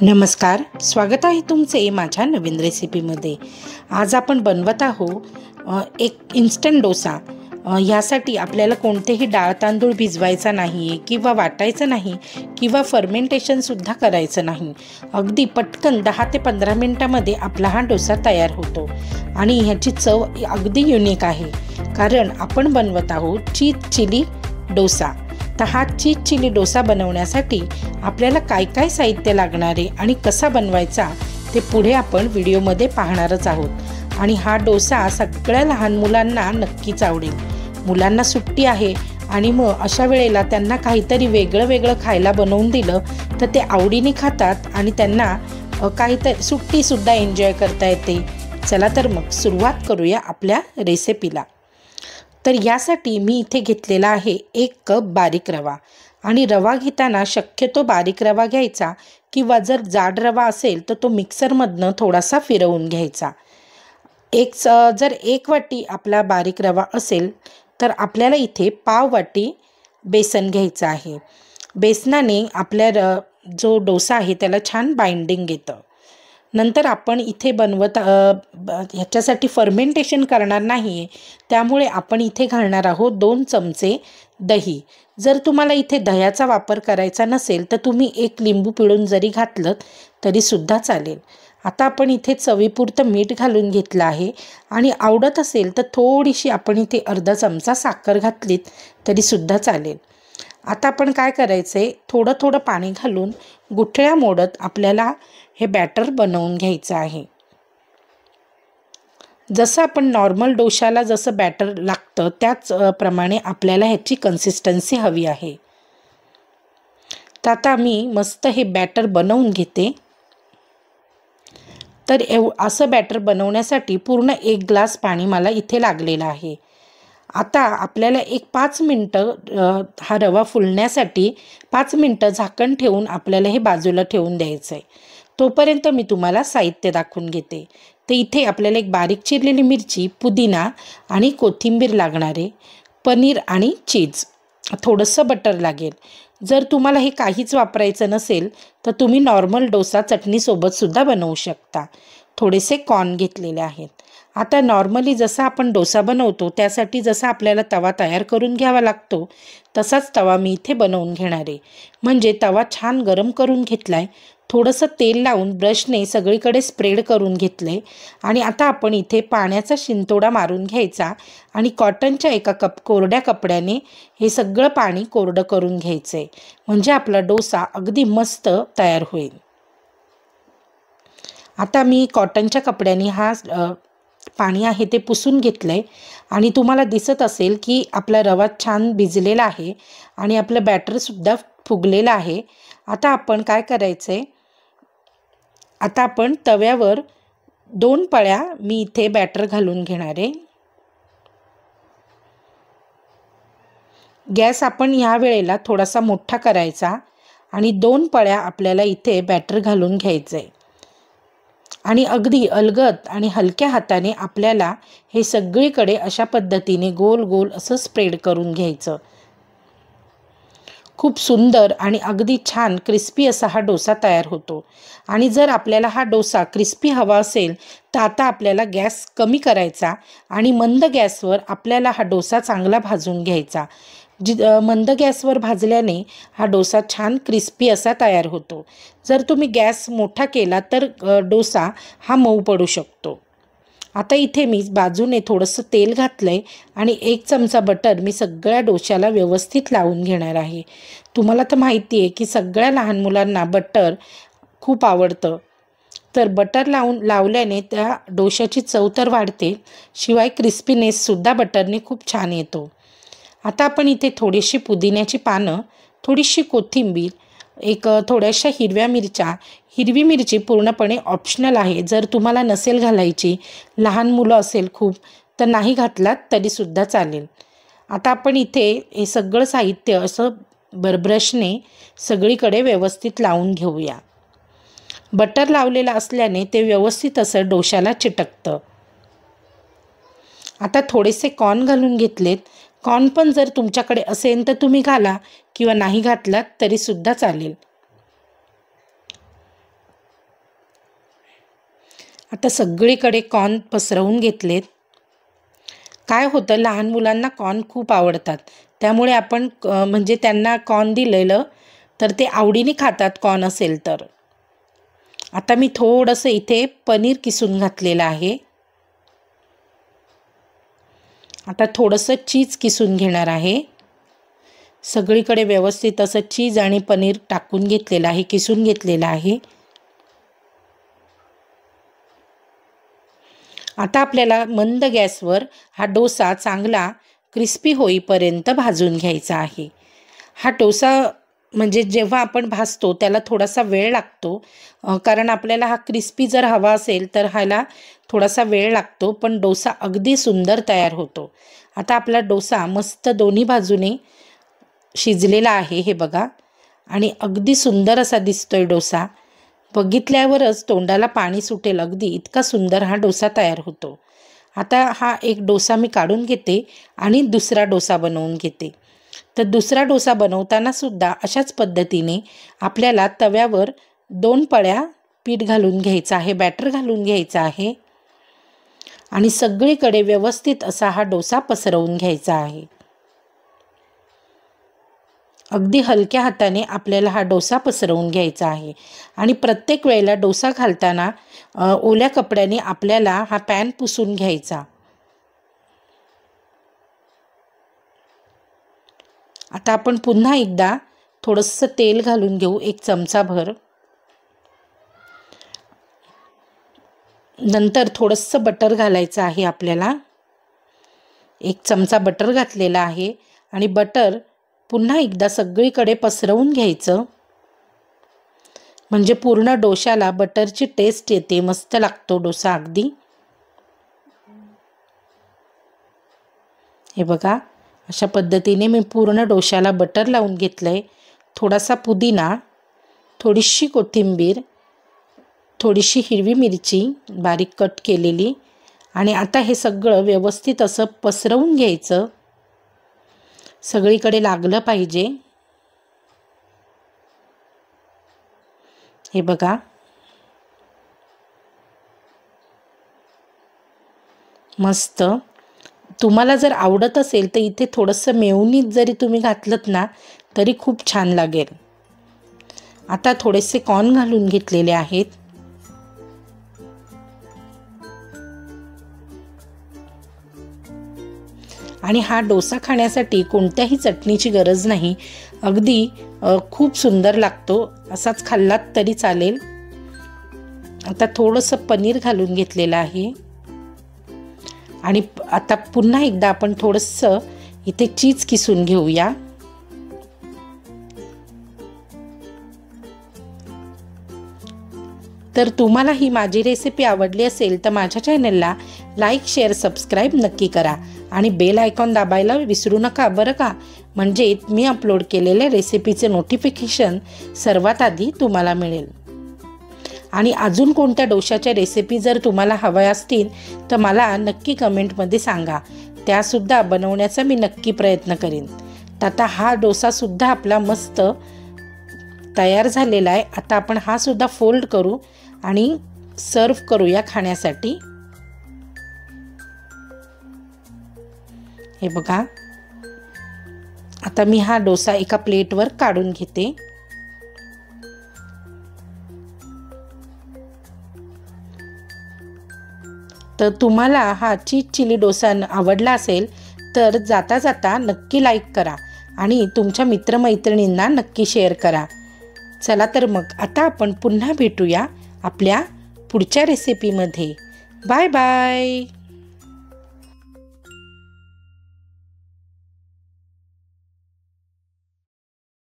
नमस्कार, स्वागत आहे तुमचे माझ्या नवीन रेसिपीमध्ये। आज आपण बनवत आहोत एक इन्स्टंट डोसा। यासाठी आपल्याला कोणतेही डाळ तांदूळ भिजवायचा नाही किंवा वाटायचं नाही किंवा फर्मेंटेशनसुद्धा करायचं नाही। अगदी पटकन 10 ते 15 मिनिटांमध्ये आपला हा डोसा तयार होतो आणि ह्याची चव अगदी युनिक आहे, कारण आपण बनवत आहोत चीज चिली डोसा। तर हा चीज चिली डोसा बनवण्यासाठी आपल्याला काय काय साहित्य लागणार आहे आणि कसा बनवायचा ते पुढे आपण व्हिडिओमध्ये पाहणारच आहोत। आणि हा डोसा सगळ्या लहान मुलांना नक्कीच आवडेल। मुलांना सुट्टी आहे आणि मग अशा वेळेला त्यांना काहीतरी वेगळं वेगळं खायला बनवून दिलं तर ते आवडीने खातात आणि त्यांना काहीतरी सुट्टीसुद्धा एन्जॉय करता येते। चला तर मग सुरुवात करूया आपल्या रेसिपीला। तर यासाठी मी इथे घेतलेला आहे 1 कप बारीक रवा। आणि रवा घेताना शक्यतो बारीक रवा घ्यायचा किंवा जर जाड रवा असेल तर तो मिक्सरमधनं थोडासा फिरवून घ्यायचा। जर 1 वाटी आपला बारीक रवा असेल तर आपल्याला इथे पाव वाटी बेसन घ्यायचं आहे। बेसनाने आपल्या जो डोसा आहे त्याला छान बाइंडिंग येतं। नंतर आपण इथे ह्याच्यासाठी फर्मेंटेशन करणार नाही, त्यामुळे आपण इथे घालणार आहोत 2 चमचे दही। जर तुम्हाला इथे दह्याचा वापर करायचा नसेल तर तुम्ही 1 लिंबू पिळून जरी घातलं तरी सुद्धा चालेल। आता आपण इथे चवीपुरतं मीठ घालून घेतलं आहे आणि आवडत असेल तर थोडीशी आपण इथे अर्धा चमचा साखर घातलीत तरी सुद्धा चालेल। आता आपण काय करायचंय, थोडं थोडं पाणी घालून गुठळ्या मोडत आपल्याला हे बॅटर बनवून घ्यायचं आहे। जसं आपण नॉर्मल डोशाला जसं बॅटर लागतं त्याच प्रमाणे आपल्याला ह्याची कन्सिस्टन्सी हवी आहे। तर आता मी मस्त हे बॅटर बनवून घेते। तर असं बॅटर बनवण्यासाठी पूर्ण 1 ग्लास पाणी मला इथे लागलेलं आहे। आता आपल्याला 5 मिनटं हा रवा फुलण्यासाठी 5 मिनटं झाकण ठेवून आपल्याला हे बाजूला ठेवून द्यायचं आहे। तोपर्यंत मी तुम्हाला साहित्य दाखवून घेते। तर इथे आपल्याला एक बारीक चिरलेली मिरची, पुदिना आणि कोथिंबीर लागणार आहे, पनीर आणि चीज, थोडंसं बटर लागेल। जर तुम्हाला हे काहीच वापरायचं नसेल तर तुम्ही नॉर्मल डोसा चटणीसोबत सुद्धा बनवू शकता। थोडेसे कॉर्न घेतलेले आहेत। आता नॉर्मली जसा आपण डोसा बनवतो त्यासाठी जसा आपल्याला तवा तयार करून घ्यावा लागतो तसाच तवा मी इथे बनवून घेणार आहे। म्हणजे तवा छान गरम करून घेतलाय, थोडंसं तेल लावून ब्रशने सगळीकडे स्प्रेड करून घेतले आणि आता आपण इथे पाण्याचा शिंतोडा मारून घ्यायचा आणि कॉटनच्या एका कोरड्या कपड्याने हे सगळं पाणी कोरडं करून घ्यायचंय, म्हणजे आपला डोसा अगदी मस्त तयार होईल। आता मी कॉटनच्या कपड्याने पाणी आहे ते पुसून घेतलंय आणि तुम्हाला दिसत असेल की आपला रवा छान भिजलेला आहे आणि आपलं बॅटरसुद्धा फुगलेलं आहे। आता आपण काय करायचंय, आता आपण तव्यावर 2 पळ्या मी इथे बॅटर घालून घेणार आहे। गॅस आपण ह्या वेळेला थोडासा मोठा करायचा आणि 2 पळ्या आपल्याला इथे बॅटर घालून घ्यायचंय आणि अगदी अलगद आणि हलक्या हाताने आपल्याला हे सगळीकडे अशा पद्धतीने गोल गोल असं स्प्रेड करून घ्यायचं। खूप सुंदर आणि अगदी छान क्रिस्पी असा हा डोसा तयार होतो। आणि जर आपल्याला हा डोसा क्रिस्पी हवा असेल तर आता आपल्याला गॅस कमी करायचा आणि मंद गॅसवर आपल्याला हा डोसा चांगला भाजून घ्यायचा। मंद गॅसवर भाजल्याने हा डोसा छान क्रिस्पी असा तयार होतो। जर तुम्ही गॅस मोठा केला तर डोसा हा मऊ पडू शकतो। आता इथे मी बाजूने थोडंसं तेल घातलंय आणि 1 चमचा बटर मी सगळ्या डोश्याला व्यवस्थित लावून घेणार आहे। तुम्हाला तर माहिती आहे की सगळ्या लहान मुलांना बटर खूप आवडतं, तर बटर लावल्याने त्या डोश्याची चव तर वाढते, शिवाय क्रिस्पीनेससुद्धा बटरने खूप छान येतो। आता आपण इथे थोडीशी पुदिन्याची पानं, थोडीशी कोथिंबीर, थोड्याशा हिरव्या मिरच्या, हिरवी मिरची पूर्णपणे ऑप्शनल आहे, जर तुम्हाला नसेल घालायची, लहान मुलं असेल खूप तर नाही घातलात तरीसुद्धा चालेल। आता आपण इथे हे सगळं साहित्य असं ब्रशने सगळीकडे व्यवस्थित लावून घेऊया। बटर लावलेलं असल्याने ते व्यवस्थित असं डोश्याला चिटकतं। आता थोडेसे कॉर्न घालून घेतलेत। कॉर्न पण जर तुमच्याकडे असेल तर तुम्ही घाला किंवा नाही घातलात तरीसुद्धा चालेल। आता सगळीकडे कॉर्न पसरवून घेतलेत। काय होतं, लहान मुलांना कॉर्न खूप आवडतात, त्यामुळे आपण म्हणजे त्यांना कॉर्न दिलेलं तर ते आवडीने खातात कॉर्न असेल तर। आता मी थोडंसं इथे पनीर किसून घातलेलं आहे। आता थोडंसं चीज किसून घेणार आहे। सगळीकडे व्यवस्थित असं चीज आणि पनीर टाकून घेतलेलं आहे, किसून घेतलेलं आहे। आता आपल्याला मंद गॅसवर हा डोसा चांगला क्रिस्पी होईपर्यंत भाजून घ्यायचा आहे। हा डोसा म्हणजे जेव्हा आपण भाजतो त्याला थोडासा वेळ लागतो, कारण आपल्याला हा क्रिस्पी जर हवा असेल तर ह्याला थोडासा वेळ लागतो, पण डोसा अगदी सुंदर तयार होतो। आता आपला डोसा मस्त दोन्ही बाजूने शिजलेला आहे हे बघा, आणि अगदी सुंदर असा दिसतोय डोसा। बघितल्यावरच तोंडाला पाणी सुटेल, अगदी इतका सुंदर हा डोसा तयार होतो। आता हा एक डोसा मी काढून घेते आणि दुसरा डोसा बनवून घेते। तर दुसरा डोसा बनवताना सुद्धा अशाच पद्धतीने आपल्याला तव्यावर 2 पळ्या पीठ घालून घ्यायचं आहे, बॅटर घालून घ्यायचं आहे आणि सगळीकडे व्यवस्थित असा हा डोसा पसरवून घ्यायचा आहे। अगदी हलक्या हाताने आपल्याला हा डोसा पसरवून घ्यायचा आहे आणि प्रत्येक वेळेला डोसा घालताना ओल्या कपड्याने आपल्याला हा पॅन पुसून घ्यायचा। आता आपण पुन्हा एकदा थोडंसं तेल घालून घेऊ, 1 चमचाभर। नंतर थोडंसं बटर घालायचं आहे आपल्याला, 1 चमचा बटर घातलेला आहे आणि बटर पुन्हा एकदा सगळीकडे पसरवून घ्यायचं, म्हणजे पूर्ण डोशाला बटरची टेस्ट येते, मस्त लागतो डोसा अगदी। हे बघा, अशा पद्धतीने मी पूर्ण डोशाला बटर लावून घेतलंय। थोडासा पुदिना, थोडीशी कोथिंबीर, थोडीशी हिरवी मिरची बारीक कट केलेली, आणि आता हे सगळं व्यवस्थित असं पसरवून घ्यायचं, सगळीकडे लागलं पाहिजे। हे बघा, मस्त। तुम्हाला जर आवडत असेल तर इथे थोडंसं मेयोनीज जरी तुम्ही घातलत ना तरी खूप छान लागेल। आता थोडेसे कॉर्न घालून घेतलेले आहेत। आणि हा डोसा खाण्यासाठी कोणत्याही चटणीची गरज नाही, अगदी खूप सुंदर लागतो, असाच खाल्लात तरी चालेल। आता थोडंसं पनीर घालून घेतलेलं आहे आणि आता पुन्हा एकदा आपण थोडंसं इथे चीज किसून घेऊया। तर तुम्हाला ही माझी रेसिपी आवडली असेल तर माझ्या चॅनलला लाईक, शेअर, सबस्क्राईब नक्की करा आणि बेल आयकॉन दाबायला विसरू नका बरं का, म्हणजे मी अपलोड केलेल्या रेसिपीचे नोटिफिकेशन सर्वात आधी तुम्हाला मिळेल। आणि अजून कोणत्या डोशाच्या रेसिपी जर तुम्हाला हव्या असतील तर मला नक्की कमेंटमध्ये सांगा, त्यासुद्धा बनवण्याचा मी नक्की प्रयत्न करेन। तर आता हा डोसासुद्धा आपला मस्त तयार झालेला आहे। आता आपण हा सुद्धा फोल्ड करू आणि सर्व करूया खाण्यासाठी। हे बघा, आता मी हा डोसा एका प्लेटवर काढून घेते। तर तुम्हाला हा चीज चिली डोसा आवडला असेल तर जाता जाता नक्की लाईक करा आणि तुमच्या मित्रमैत्रिणींना नक्की शेअर करा। चला तर मग आता आपण पुन्हा भेटूया आपल्या पुढच्या रेसिपीमध्ये। Bye bye.